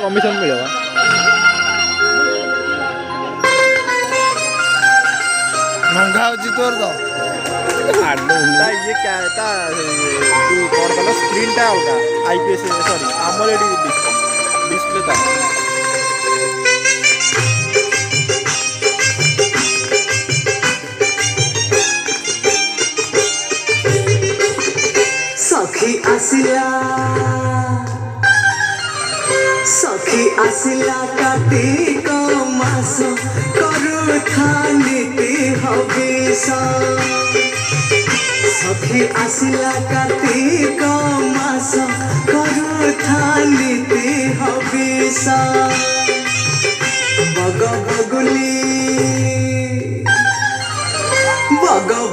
commission मिले महंगा हो तोर तो ये क्या था तू कौन कल स्क्रीन टा अलगा आईपीएस सॉरी AMOLED डिस्प्ले था सखी आसिला कार्तिक मास करुथा नीति हविष सखी आसिला कार्तिक मास करुथा नीति हविष बग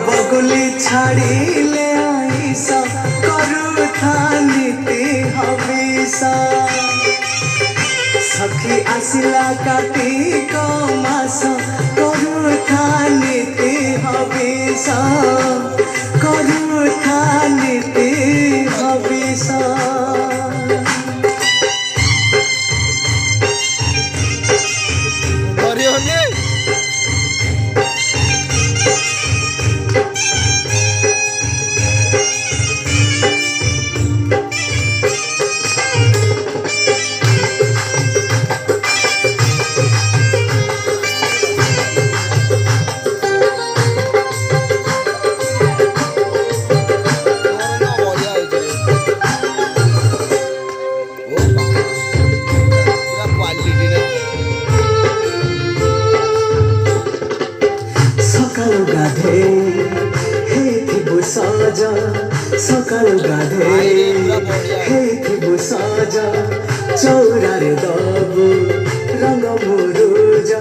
बगुली छाड़िले आईस करुथा नीति हविष सखी आसिला कार्तिक मास करुथा नीति हविष करुथा नीति हविष सकाळु गाधे हेथिबु सज चौरारे दबु रंग मुरुज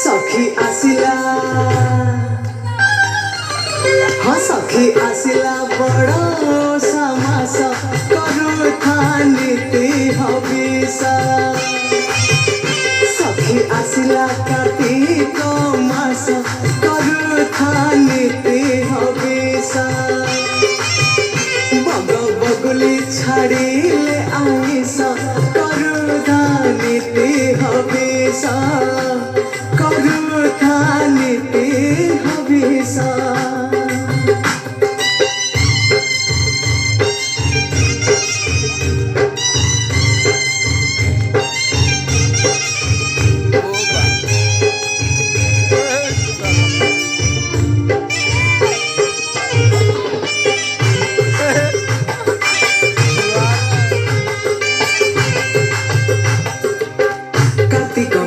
सखी आसिला हाँ सखी आसिला बड़ समास करुथा नीति हविष सखी आसिला कार्तिक मास करुथा नीति हविष बग बगुली छाड़िले आईस करुथा नीति हविष करुथा नीति हविष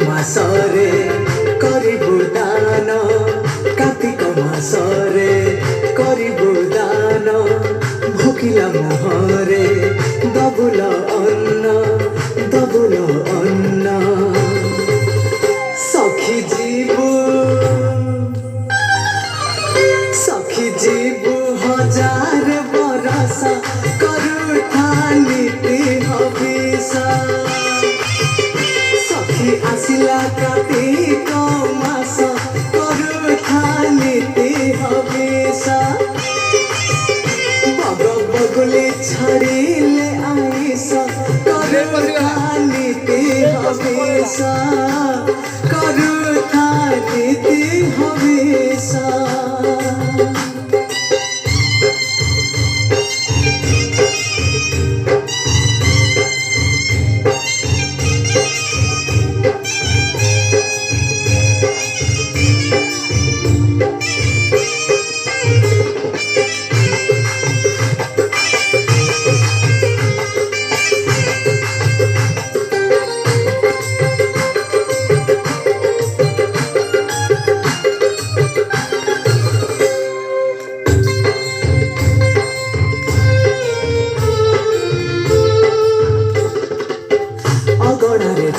मासरे करिबु दान कार्तिक मासरे करिबु दान भोकिला मोहरे दबुल अन्न सखी जीवु हजार बरस करुथा नीति हविष सखी आसिला कार्तिक मास करुथा नीति हविष बग बगुली छाड़िले आईस करुथा नीति हविष करुथा नीति हविष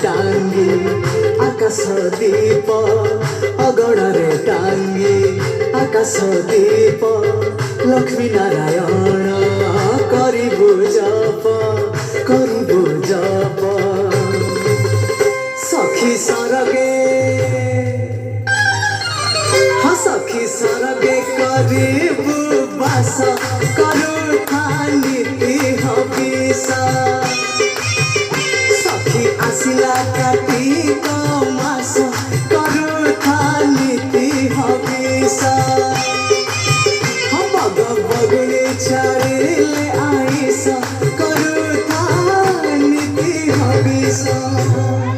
टांगी आकाश दीप अगड़े टांगी आकाश दीप लक्ष्मी नारायण करिबु जप सखी सरगे हाँ सखी सरगे करिबु बास करुथा नीति हविष आसिला कार्तिक मास करुथा नीति हबिष बग बगुली छाड़